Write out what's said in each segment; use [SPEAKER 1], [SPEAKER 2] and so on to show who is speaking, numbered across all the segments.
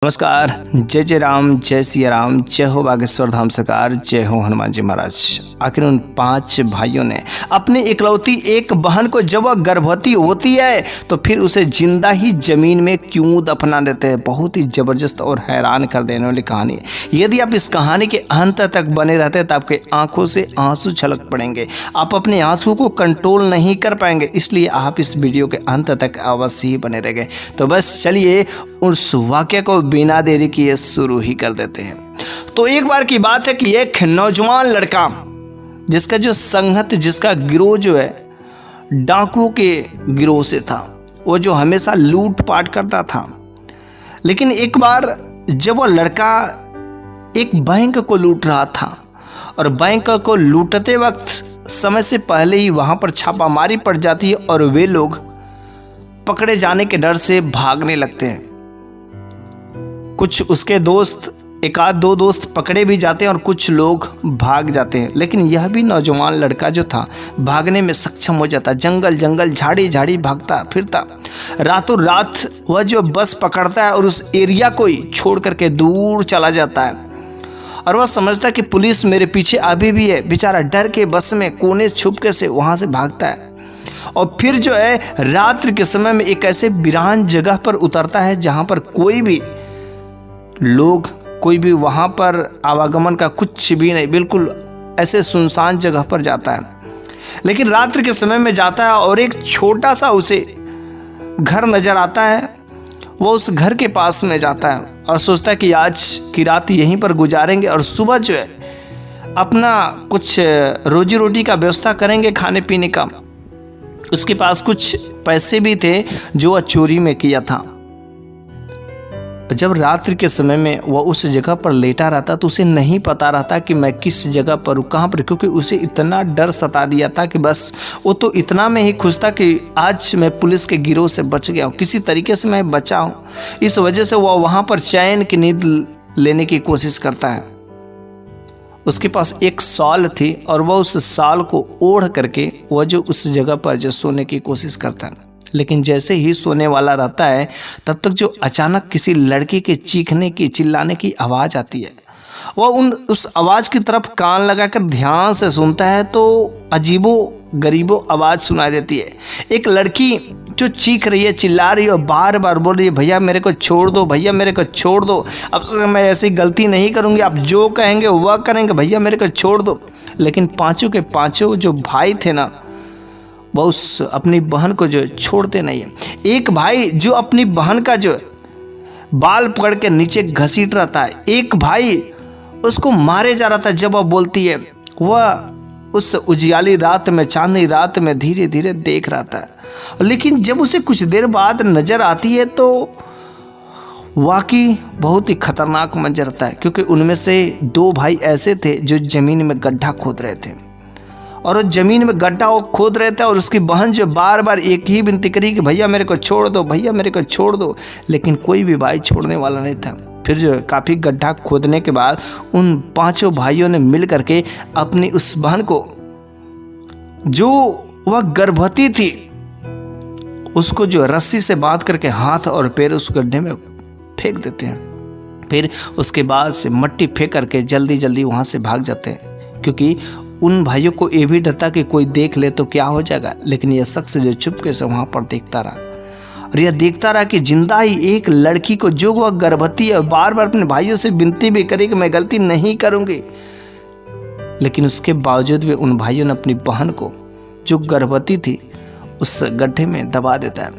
[SPEAKER 1] नमस्कार। जय जय राम, जय सिया राम, जय हो बागेश्वर धाम सरकार, जय हो हनुमान जी महाराज। आखिर उन 5 भाइयों ने अपनी इकलौती एक बहन को जब वह गर्भवती होती है तो फिर उसे जिंदा ही जमीन में क्यों दफना देते हैं। बहुत ही जबरदस्त और हैरान कर देने वाली कहानी है। यदि आप इस कहानी के अंत तक बने रहते हैं तो आपके आंखों से आंसू छलक पड़ेंगे। आप अपने आंसू को कंट्रोल नहीं कर पाएंगे, इसलिए आप इस वीडियो के अंत तक अवश्य ही बने रहेंगे। तो बस चलिए उस वाक्य को बिना देरी किए शुरू ही कर देते हैं। तो एक बार की बात है कि एक नौजवान लड़का जिसका जो संगत, जिसका गिरोह जो है डाकुओं के गिरोह से था, वो जो हमेशा लूट पाट करता था। लेकिन एक बार जब वो लड़का एक बैंक को लूट रहा था और बैंक को लूटते वक्त समय से पहले ही वहां पर छापामारी पड़ जाती है और वे लोग पकड़े जाने के डर से भागने लगते हैं। कुछ उसके दोस्त, एक आध दो दोस्त पकड़े भी जाते हैं और कुछ लोग भाग जाते हैं। लेकिन यह भी नौजवान लड़का जो था भागने में सक्षम हो जाता। जंगल जंगल, झाड़ी झाड़ी भागता फिरता। रातों रात वह जो बस पकड़ता है और उस एरिया को ही छोड़ करके दूर चला जाता है। और वह समझता कि पुलिस मेरे पीछे अभी भी है। बेचारा डर के बस में कोने छुपके से वहाँ से भागता है और फिर जो है रात्रि के समय में एक ऐसे वीरान जगह पर उतरता है जहाँ पर कोई भी लोग, कोई भी वहाँ पर आवागमन का कुछ भी नहीं, बिल्कुल ऐसे सुनसान जगह पर जाता है। लेकिन रात्रि के समय में जाता है और एक छोटा सा उसे घर नज़र आता है। वो उस घर के पास में जाता है और सोचता है कि आज की रात यहीं पर गुजारेंगे और सुबह जो है अपना कुछ रोजी रोटी का व्यवस्था करेंगे, खाने पीने का। उसके पास कुछ पैसे भी थे जो वह चोरी में किया था। जब रात्रि के समय में वह उस जगह पर लेटा रहता तो उसे नहीं पता रहता कि मैं किस जगह पर हूँ, कहाँ पर, क्योंकि उसे इतना डर सता दिया था कि बस वो तो इतना में ही खुश था कि आज मैं पुलिस के गिरोह से बच गया हूँ, किसी तरीके से मैं बचा हूँ। इस वजह से वह वहाँ पर चैन की नींद लेने की कोशिश करता है। उसके पास एक शॉल थी और वह उस शॉल को ओढ़ करके वह जो उस जगह पर जो सोने की कोशिश करता है। लेकिन जैसे ही सोने वाला रहता है तब तक जो अचानक किसी लड़के के चीखने की, चिल्लाने की आवाज़ आती है। वह उस आवाज़ की तरफ कान लगाकर ध्यान से सुनता है तो अजीबो गरीबो आवाज़ सुनाई देती है। एक लड़की जो चीख रही है, चिल्ला रही है और बार बार बोल रही है, भैया मेरे को छोड़ दो, भैया मेरे को छोड़ दो, अब मैं ऐसी गलती नहीं करूँगी, आप जो कहेंगे वह करेंगे, भैया मेरे को छोड़ दो। लेकिन पाँचों के पाँचों जो भाई थे ना, वह उस अपनी बहन को जो छोड़ते नहीं है। एक भाई जो अपनी बहन का जो बाल पकड़ के नीचे घसीट रहता है, एक भाई उसको मारे जा रहा था। जब वह बोलती है, वह उस उजियाली रात में, चांदनी रात में धीरे धीरे देख रहा था। लेकिन जब उसे कुछ देर बाद नजर आती है तो वाकई बहुत ही खतरनाक मंजर रहता है, क्योंकि उनमें से 2 भाई ऐसे थे जो जमीन में गड्ढा खोद रहे थे और वो जमीन में गड्ढा वो खोद रहे थे और उसकी बहन जो बार बार एक ही विनती करी कि भैया मेरे को छोड़ दो, भैया मेरे को छोड़ दो। लेकिन कोई भी भाई छोड़ने वाला नहीं था। फिर जो काफ़ी गड्ढा खोदने के बाद उन 5 भाइयों ने मिल करके अपनी उस बहन को, जो वह गर्भवती थी, उसको जो रस्सी से बांध करके हाथ और पैर उस गड्ढे में फेंक देते हैं। फिर उसके बाद से मट्टी फेंक करके जल्दी जल्दी वहाँ से भाग जाते हैं, क्योंकि उन भाइयों को ये भी डर था कि कोई देख ले तो क्या हो जाएगा। लेकिन यह शख्स जो चुपके से वहाँ पर देखता रहा और यह देखता रहा कि जिंदा ही एक लड़की को, जो वह गर्भवती है, बार बार अपने भाइयों से विनती भी करे कि मैं गलती नहीं करूँगी, लेकिन उसके बावजूद भी उन भाइयों ने अपनी बहन को, जो गर्भवती थी, उस गड्ढे में दबा देता है।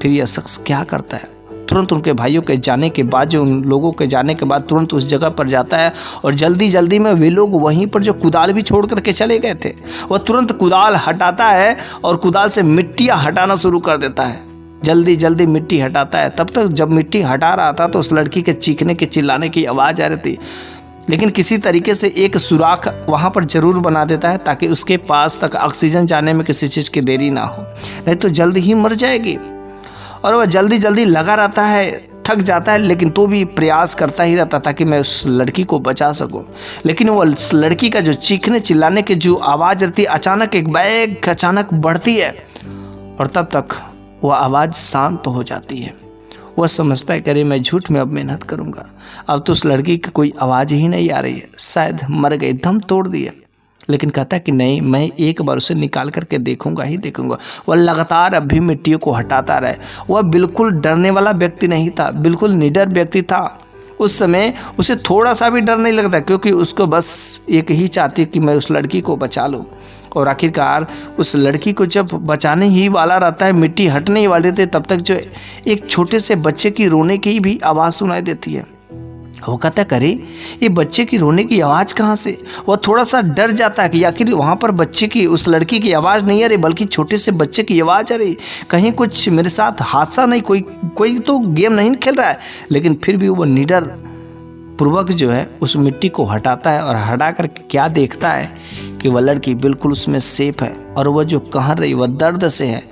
[SPEAKER 1] फिर यह शख्स क्या करता है, तुरंत उनके भाइयों के जाने के बाद, जो उन लोगों के जाने के बाद तुरंत उस जगह पर जाता है और जल्दी जल्दी में वे लोग वहीं पर जो कुदाल भी छोड़ करके चले गए थे, वह तुरंत कुदाल हटाता है और कुदाल से मिट्टियाँ हटाना शुरू कर देता है। जल्दी जल्दी मिट्टी हटाता है। तब तक जब मिट्टी हटा रहा था तो उस लड़की के चीखने के, चिल्लाने की आवाज़ आ रही थी। लेकिन किसी तरीके से एक सुराख वहाँ पर जरूर बना देता है ताकि उसके पास तक ऑक्सीजन जाने में किसी चीज़ की देरी ना हो, नहीं तो जल्द ही मर जाएगी। और वह जल्दी जल्दी लगा रहता है, थक जाता है, लेकिन तो भी प्रयास करता ही रहता ताकि मैं उस लड़की को बचा सकूं। लेकिन वो लड़की का जो चीखने चिल्लाने की जो आवाज़ रहती है, अचानक एक बैग अचानक बढ़ती है और तब तक वह आवाज़ शांत हो जाती है। वह समझता है कि अरे मैं झूठ में अब मेहनत करूँगा, अब तो उस लड़की की कोई आवाज़ ही नहीं आ रही है, शायद मर गई, दम तोड़ दिया। लेकिन कहता है कि नहीं, मैं एक बार उसे निकाल करके देखूंगा ही देखूंगा। वह लगातार अब भी मिट्टियों को हटाता रहे। वह बिल्कुल डरने वाला व्यक्ति नहीं था, बिल्कुल निडर व्यक्ति था। उस समय उसे थोड़ा सा भी डर नहीं लगता, क्योंकि उसको बस एक ही चाहती कि मैं उस लड़की को बचा लूँ। और आखिरकार उस लड़की को जब बचाने ही वाला रहता है, मिट्टी हटने ही वाले थे, तब तक जो एक छोटे से बच्चे की रोने की भी आवाज़ सुनाई देती है। वो कहता है करे ये बच्चे की रोने की आवाज़ कहाँ से। वह थोड़ा सा डर जाता है कि आखिर वहाँ पर बच्चे की, उस लड़की की आवाज़ नहीं आ रही, बल्कि छोटे से बच्चे की आवाज़ आ रही। कहीं कुछ मेरे साथ हादसा नहीं, कोई तो गेम नहीं खेल रहा है। लेकिन फिर भी वो निडर पूर्वक जो है उस मिट्टी को हटाता है, और हटा कर क्या देखता है कि वह लड़की बिल्कुल उसमें सेफ है, और वह जो कह रही वह दर्द से है,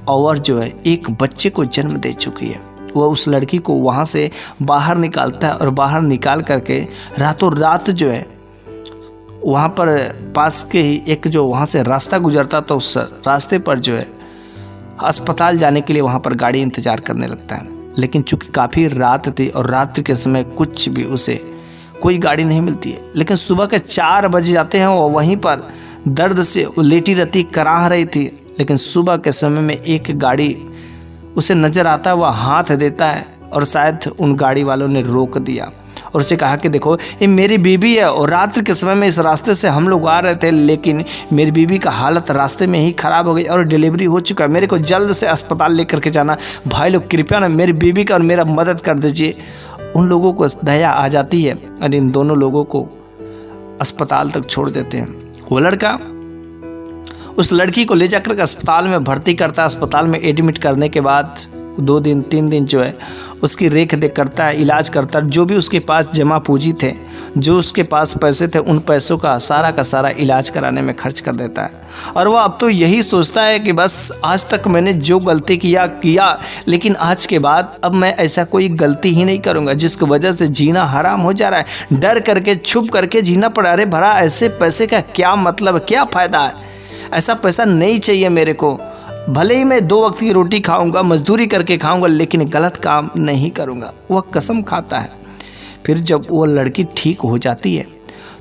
[SPEAKER 1] और जो है एक बच्चे को जन्म दे चुकी है। वह उस लड़की को वहाँ से बाहर निकालता है, और बाहर निकाल करके रातों रात जो है वहाँ पर पास के ही एक जो वहाँ से रास्ता गुजरता, तो उस रास्ते पर जो है अस्पताल जाने के लिए वहाँ पर गाड़ी इंतज़ार करने लगता है। लेकिन चूँकि काफ़ी रात थी और रात्रि के समय कुछ भी उसे कोई गाड़ी नहीं मिलती है। लेकिन सुबह के 4 बज जाते हैं, वो वहीं पर दर्द से लेटी रहती, कराह रही थी। लेकिन सुबह के समय में एक गाड़ी उसे नज़र आता है, वह हाथ देता है, और शायद उन गाड़ी वालों ने रोक दिया और उसे कहा कि देखो ये मेरी बीवी है, और रात्रि के समय में इस रास्ते से हम लोग आ रहे थे, लेकिन मेरी बीवी का हालत रास्ते में ही ख़राब हो गई और डिलीवरी हो चुका है, मेरे को जल्द से अस्पताल लेकर के जाना। भाई लोग कृपया ना मेरी बीवी का और मेरा मदद कर दीजिए। उन लोगों को दया आ जाती है और इन दोनों लोगों को अस्पताल तक छोड़ देते हैं। वो लड़का उस लड़की को ले जाकर अस्पताल में भर्ती करता है। अस्पताल में एडमिट करने के बाद 2 दिन 3 दिन जो है उसकी रेख देख करता है, इलाज करता है। जो भी उसके पास जमा पूंजी थे, जो उसके पास पैसे थे, उन पैसों का सारा इलाज कराने में खर्च कर देता है। और वह अब तो यही सोचता है कि बस आज तक मैंने जो गलती किया, लेकिन आज के बाद अब मैं ऐसा कोई गलती ही नहीं करूँगा जिसकी वजह से जीना हराम हो जा रहा है। डर करके छुप करके जीना पड़ा। अरे भरा ऐसे पैसे का क्या मतलब, क्या फ़ायदा है, ऐसा पैसा नहीं चाहिए मेरे को। भले ही मैं 2 वक्त की रोटी खाऊंगा, मजदूरी करके खाऊंगा, लेकिन गलत काम नहीं करूंगा। वह कसम खाता है। फिर जब वो लड़की ठीक हो जाती है,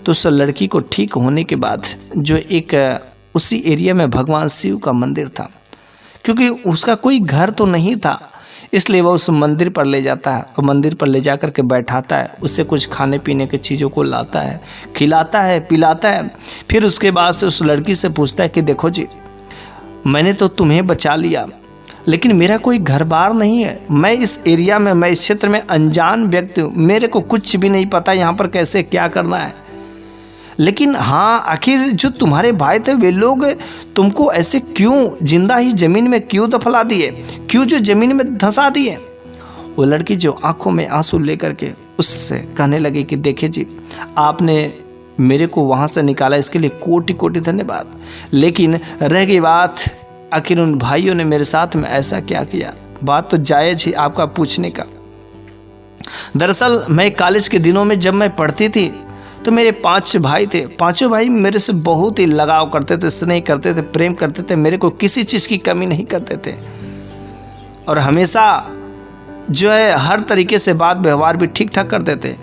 [SPEAKER 1] तो उस लड़की को ठीक होने के बाद जो एक उसी एरिया में भगवान शिव का मंदिर था, क्योंकि उसका कोई घर तो नहीं था, इसलिए वह उस मंदिर पर ले जाता है और मंदिर पर ले जा कर के बैठाता है। उससे कुछ खाने पीने की चीज़ों को लाता है, खिलाता है, पिलाता है। फिर उसके बाद से उस लड़की से पूछता है कि देखो जी, मैंने तो तुम्हें बचा लिया, लेकिन मेरा कोई घर बार नहीं है। मैं इस एरिया में, मैं इस क्षेत्र में अनजान व्यक्ति हूँ, मेरे को कुछ भी नहीं पता यहाँ पर कैसे क्या करना है। लेकिन हाँ, आखिर जो तुम्हारे भाई थे वे लोग तुमको ऐसे क्यों जिंदा ही ज़मीन में क्यों दफला दिए, क्यों जो ज़मीन में धंसा दिए। वो लड़की जो आंखों में आंसू लेकर के उससे कहने लगी कि देखिए जी, आपने मेरे को वहाँ से निकाला, इसके लिए कोटि कोटि धन्यवाद। लेकिन रह गई बात, आखिर उन भाइयों ने मेरे साथ में ऐसा क्या किया। बात तो जायज़ ही आपका पूछने का। दरअसल मैं कॉलेज के दिनों में जब मैं पढ़ती थी, तो मेरे 5 भाई थे। 5 भाई मेरे से बहुत ही लगाव करते थे, स्नेह करते थे, प्रेम करते थे, मेरे को किसी चीज़ की कमी नहीं करते थे, और हमेशा जो है हर तरीके से बात व्यवहार भी ठीक ठाक करते थे।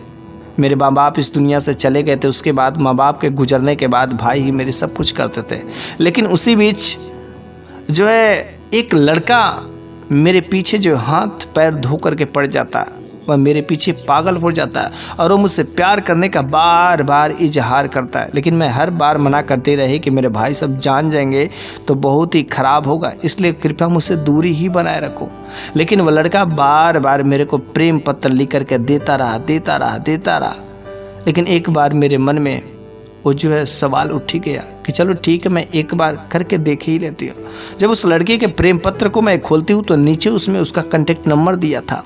[SPEAKER 1] मेरे माँ बाप इस दुनिया से चले गए थे, उसके बाद माँ बाप के गुजरने के बाद भाई ही मेरे सब कुछ करते थे। लेकिन उसी बीच जो है एक लड़का मेरे पीछे जो हाथ पैर धो करके पड़ जाता है, वह मेरे पीछे पागल हो जाता है, और वो मुझसे प्यार करने का बार बार इजहार करता है। लेकिन मैं हर बार मना करते रही कि मेरे भाई सब जान जाएंगे तो बहुत ही ख़राब होगा, इसलिए कृपया मुझसे दूरी ही बनाए रखो। लेकिन वह लड़का बार बार मेरे को प्रेम पत्र लिख करके देता रहा। लेकिन एक बार मेरे मन में वो जो है सवाल उठ ही गया कि चलो ठीक है, मैं एक बार करके देख ही लेती हूँ। जब उस लड़के के प्रेम पत्र को मैं खोलती हूँ तो नीचे उसमें उसका कॉन्टेक्ट नंबर दिया था,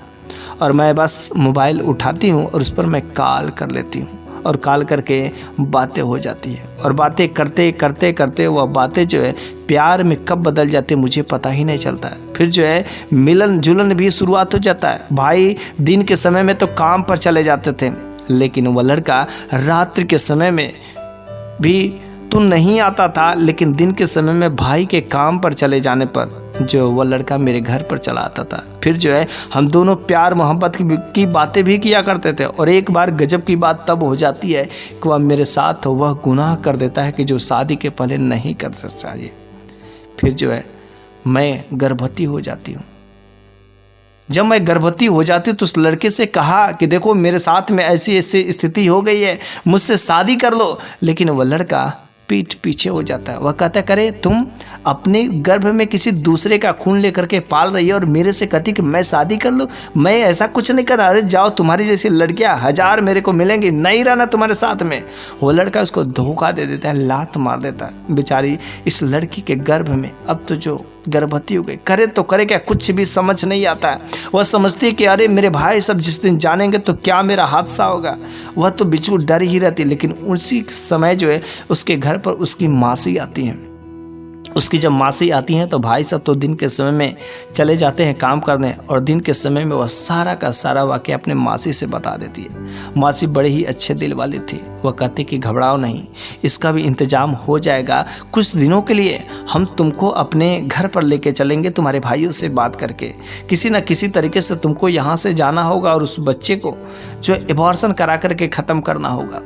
[SPEAKER 1] और मैं बस मोबाइल उठाती हूँ और उस पर मैं कॉल कर लेती हूँ, और कॉल करके बातें हो जाती है। और बातें करते करते वह बातें जो है प्यार में कब बदल जाती है मुझे पता ही नहीं चलता है। फिर जो है मिलन जुलन भी शुरुआत हो जाता है। भाई दिन के समय में तो काम पर चले जाते थे, लेकिन वह लड़का रात्रि के समय में भी तो नहीं आता था, लेकिन दिन के समय में भाई के काम पर चले जाने पर जो वह लड़का मेरे घर पर चला आता था। फिर जो है हम दोनों प्यार मोहब्बत की बातें भी किया करते थे। और एक बार गजब की बात तब हो जाती है कि वह मेरे साथ वह गुनाह कर देता है कि जो शादी के पहले नहीं करना चाहिए। फिर जो है मैं गर्भवती हो जाती हूँ। जब मैं गर्भवती हो जाती हूँ तो उस लड़के से कहा कि देखो मेरे साथ में ऐसी ऐसी स्थिति हो गई है, मुझसे शादी कर लो। लेकिन वह लड़का पीठ पीछे हो जाता है। वह कहता करे तुम अपने गर्भ में किसी दूसरे का खून लेकर के पाल रही है और मेरे से कहती कि मैं शादी कर लूँ। मैं ऐसा कुछ नहीं कर रहा। अरे जाओ, तुम्हारी जैसी लड़कियां 1000 मेरे को मिलेंगी, नहीं रहना तुम्हारे साथ में। वो लड़का उसको धोखा दे देता है, लात मार देता है। बेचारी इस लड़की के गर्भ में अब तो जो गर्भवती हो गई, करे तो करे क्या, कुछ भी समझ नहीं आता है। वह समझती है कि अरे मेरे भाई सब जिस दिन जानेंगे तो क्या मेरा हादसा होगा। वह तो बिल्कुल डर ही रहती है। लेकिन उसी समय जो है उसके घर पर उसकी मासी आती हैं। उसकी जब मासी आती हैं तो भाई सब तो दिन के समय में चले जाते हैं काम करने, और दिन के समय में वह सारा का सारा वाक़या अपने मासी से बता देती है। मासी बड़े ही अच्छे दिल वाली थी। वह कहती कि घबराओ नहीं, इसका भी इंतजाम हो जाएगा। कुछ दिनों के लिए हम तुमको अपने घर पर लेके चलेंगे, तुम्हारे भाइयों से बात करके किसी न किसी तरीके से तुमको यहाँ से जाना होगा और उस बच्चे को जो एबॉर्शन करा करके ख़त्म करना होगा।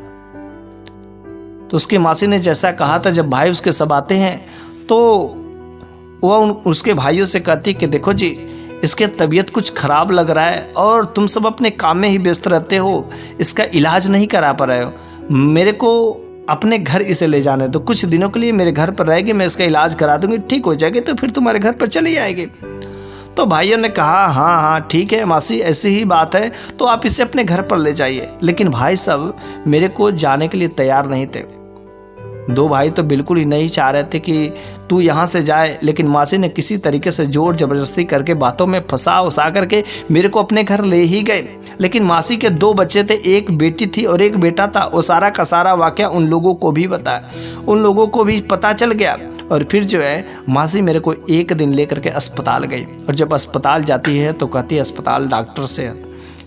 [SPEAKER 1] तो उसकी मासी ने जैसा कहा था, जब भाई उसके सब आते हैं तो वह उसके भाइयों से कहती कि देखो जी, इसके तबीयत कुछ ख़राब लग रहा है और तुम सब अपने काम में ही व्यस्त रहते हो, इसका इलाज नहीं करा पा रहे हो। मेरे को अपने घर इसे ले जाने दो, कुछ दिनों के लिए मेरे घर पर रहेगी, मैं इसका इलाज करा दूंगी, ठीक हो जाएगी तो फिर तुम्हारे घर पर चली जाएगी। तो भाइयों ने कहा हाँ हाँ ठीक है मासी, ऐसी ही बात है, तो आप इसे अपने घर पर ले जाइए। लेकिन भाई सब मेरे को जाने के लिए तैयार नहीं थे। 2 भाई तो बिल्कुल ही नहीं चाह रहे थे कि तू यहाँ से जाए। लेकिन मासी ने किसी तरीके से जोर जबरदस्ती करके बातों में फंसा करके मेरे को अपने घर ले ही गए। लेकिन मासी के 2 बच्चे थे, एक बेटी थी और एक बेटा था। वो सारा का सारा वाक़या उन लोगों को भी बताया, उन लोगों को भी पता चल गया। और फिर जो है मासी मेरे को एक दिन लेकर के अस्पताल गई। और जब अस्पताल जाती है तो कहती है अस्पताल डॉक्टर से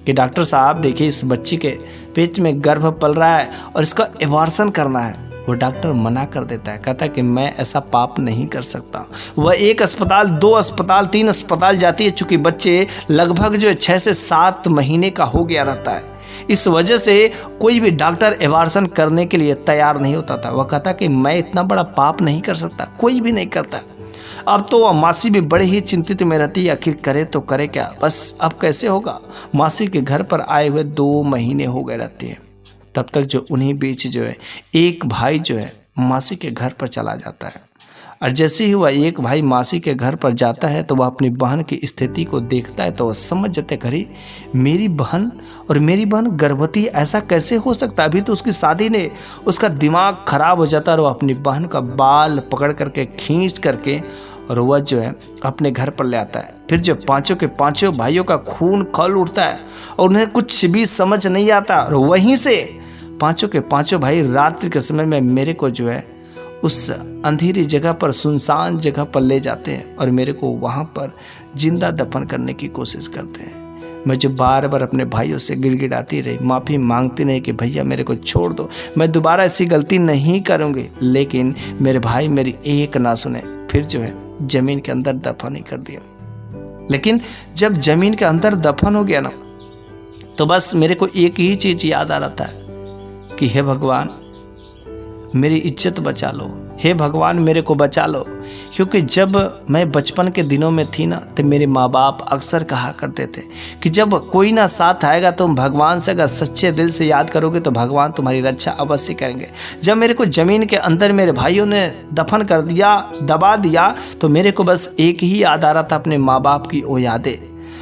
[SPEAKER 1] कि डॉक्टर साहब देखिए, इस बच्ची के पेट में गर्भ पल रहा है और इसका एबॉर्शन करना है। वो डॉक्टर मना कर देता है, कहता है कि मैं ऐसा पाप नहीं कर सकता। वह 1 अस्पताल, 2 अस्पताल, 3 अस्पताल जाती है, चूँकि बच्चे लगभग जो 6 से 7 महीने का हो गया रहता है। इस वजह से कोई भी डॉक्टर एबॉर्शन करने के लिए तैयार नहीं होता था। वह कहता कि मैं इतना बड़ा पाप नहीं कर सकता, कोई भी नहीं करता। अब तो मासी भी बड़े ही चिंतित में रहती है, आखिर करे तो करे क्या, बस अब कैसे होगा। मासी के घर पर आए हुए 2 महीने हो गए रहते हैं। तब तक जो उन्हीं बीच जो है एक भाई जो है मासी के घर पर चला जाता है। और जैसे ही वह एक भाई मासी के घर पर जाता है तो वह अपनी बहन की स्थिति को देखता है तो वह समझ जाता है, अरे मेरी बहन और मेरी बहन गर्भवती, ऐसा कैसे हो सकता है, अभी तो उसकी शादी ने। उसका दिमाग खराब हो जाता है और वह अपनी बहन का बाल पकड़ करके खींच करके और वह जो है अपने घर पर ले आता है। फिर जब 5 के 5 भाइयों का खून खौल उठता है और उन्हें कुछ भी समझ नहीं आता, और वहीं से 5 के 5 भाई रात्रि के समय में मेरे को जो है उस अंधेरी जगह पर, सुनसान जगह पर ले जाते हैं और मेरे को वहाँ पर जिंदा दफन करने की कोशिश करते हैं। मैं जो बार बार अपने भाइयों से गिड़गिड़ाती रही, माफ़ी मांगती नहीं कि भैया मेरे को छोड़ दो, मैं दोबारा ऐसी गलती नहीं करूँगी। लेकिन मेरे भाई मेरी एक ना सुने, फिर जो है ज़मीन के अंदर दफन ही कर दिया। लेकिन जब ज़मीन के अंदर दफन हो गया ना, तो बस मेरे को एक ही चीज़ याद आ रहा था कि हे भगवान मेरी इज्जत बचा लो, हे भगवान मेरे को बचा लो। क्योंकि जब मैं बचपन के दिनों में थी ना, तो मेरे माँ बाप अक्सर कहा करते थे कि जब कोई ना साथ आएगा तुम भगवान से अगर सच्चे दिल से याद करोगे तो भगवान तुम्हारी रक्षा अवश्य करेंगे। जब मेरे को ज़मीन के अंदर मेरे भाइयों ने दफन कर दिया, दबा दिया, तो मेरे को बस एक ही याद आ रहा था, अपने माँ बाप की वो यादें।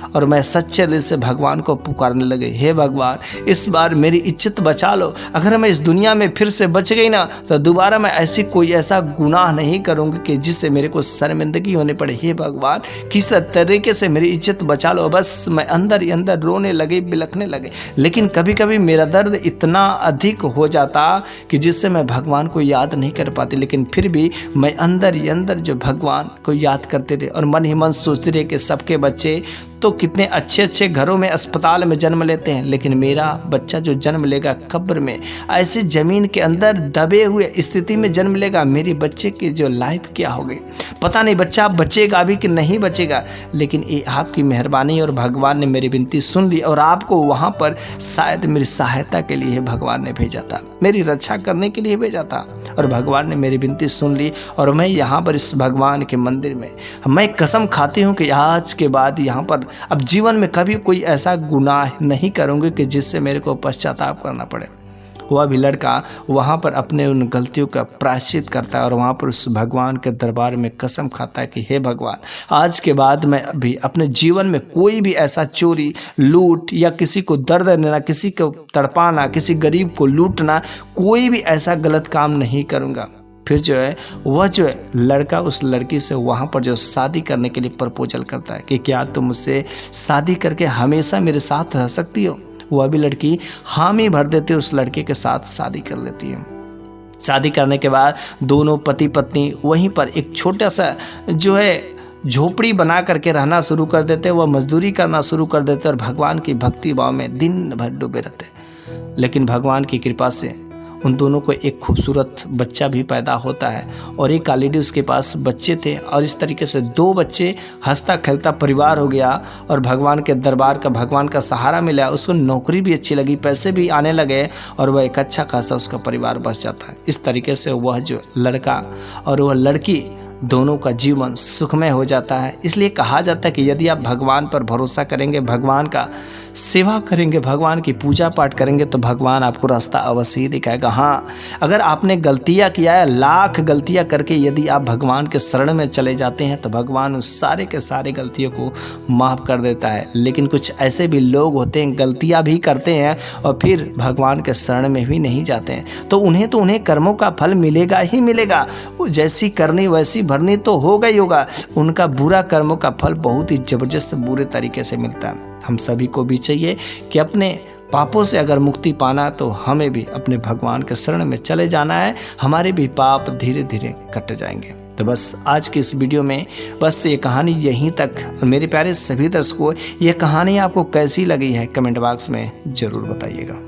[SPEAKER 1] और मैं सच्चे दिल से भगवान को पुकारने लगे, हे भगवान इस बार मेरी इज्जत बचा लो। अगर मैं इस दुनिया में फिर से बच गई ना, तो दोबारा मैं ऐसा गुनाह नहीं करूँगी कि जिससे मेरे को शर्मिंदगी होने पड़े। हे भगवान किस तरीके से मेरी इज्जत बचा लो। बस मैं अंदर ही अंदर रोने लगे, बिलखने लगे। लेकिन कभी कभी मेरा दर्द इतना अधिक हो जाता कि जिससे मैं भगवान को याद नहीं कर पाती। लेकिन फिर भी मैं अंदर ही अंदर जो भगवान को याद करते रहे और मन ही मन सोचते रहे कि सबके बच्चे तो कितने अच्छे अच्छे घरों में, अस्पताल में जन्म लेते हैं, लेकिन मेरा बच्चा जो जन्म लेगा कब्र में, ऐसे ज़मीन के अंदर दबे हुए स्थिति में जन्म लेगा, मेरे बच्चे की जो लाइफ क्या होगी पता नहीं। बच्चा बचेगा भी कि नहीं बचेगा, लेकिन ये आपकी मेहरबानी और भगवान ने मेरी विनती सुन ली और आपको वहाँ पर शायद मेरी सहायता के लिए भगवान ने भेजा था, मेरी रक्षा करने के लिए भेजा था। और भगवान ने मेरी विनती सुन ली और मैं यहाँ पर इस भगवान के मंदिर में मैं कसम खाती हूँ कि आज के बाद यहाँ पर अब जीवन में कभी कोई ऐसा गुनाह नहीं करूँगी कि जिससे मेरे को पश्चाताप करना पड़े। वह भी लड़का वहाँ पर अपने उन गलतियों का प्रायश्चित करता है और वहाँ पर उस भगवान के दरबार में कसम खाता है कि हे भगवान, आज के बाद मैं अभी अपने जीवन में कोई भी ऐसा चोरी, लूट या किसी को दर्द देना, किसी को तड़पाना, किसी गरीब को लूटना, कोई भी ऐसा गलत काम नहीं करूँगा। फिर जो है वह जो है लड़का उस लड़की से वहाँ पर जो शादी करने के लिए प्रपोजल करता है कि क्या तुम मुझसे शादी करके हमेशा मेरे साथ रह सकती हो। वह भी लड़की हामी भर देती है, उस लड़के के साथ शादी कर लेती है। शादी करने के बाद दोनों पति पत्नी वहीं पर एक छोटा सा जो है झोपड़ी बना करके रहना शुरू कर देते, वह मजदूरी करना शुरू कर देते और भगवान की भक्ति भाव में दिन भर डूबे रहते। लेकिन भगवान की कृपा से उन दोनों को एक खूबसूरत बच्चा भी पैदा होता है और एक ऑलरेडी उसके पास बच्चे थे और इस तरीके से 2 बच्चे, हंसता खेलता परिवार हो गया और भगवान के दरबार का, भगवान का सहारा मिला। उसको नौकरी भी अच्छी लगी, पैसे भी आने लगे और वह एक अच्छा खासा उसका परिवार बच जाता है। इस तरीके से वह जो लड़का और वह लड़की दोनों का जीवन सुखमय हो जाता है। इसलिए कहा जाता है कि यदि आप भगवान पर भरोसा करेंगे, भगवान का सेवा करेंगे, भगवान की पूजा पाठ करेंगे तो भगवान आपको रास्ता अवश्य ही दिखाएगा। हाँ, अगर आपने गलतियां किया है, लाख गलतियां करके यदि आप भगवान के शरण में चले जाते हैं तो भगवान उस सारे के सारे गलतियों को माफ़ कर देता है। लेकिन कुछ ऐसे भी लोग होते हैं, गलतियाँ भी करते हैं और फिर भगवान के शरण में भी नहीं जाते हैं, तो उन्हें कर्मों का फल मिलेगा ही मिलेगा। वो जैसी करनी वैसी भरनी तो होगा ही होगा। उनका बुरा कर्मों का फल बहुत ही ज़बरदस्त बुरे तरीके से मिलता है। हम सभी को भी चाहिए कि अपने पापों से अगर मुक्ति पाना तो हमें भी अपने भगवान के शरण में चले जाना है, हमारे भी पाप धीरे धीरे कट जाएंगे। तो बस आज की इस वीडियो में बस ये कहानी यहीं तक। मेरे प्यारे सभी दर्शकों, ये कहानी आपको कैसी लगी है कमेंट बॉक्स में ज़रूर बताइएगा।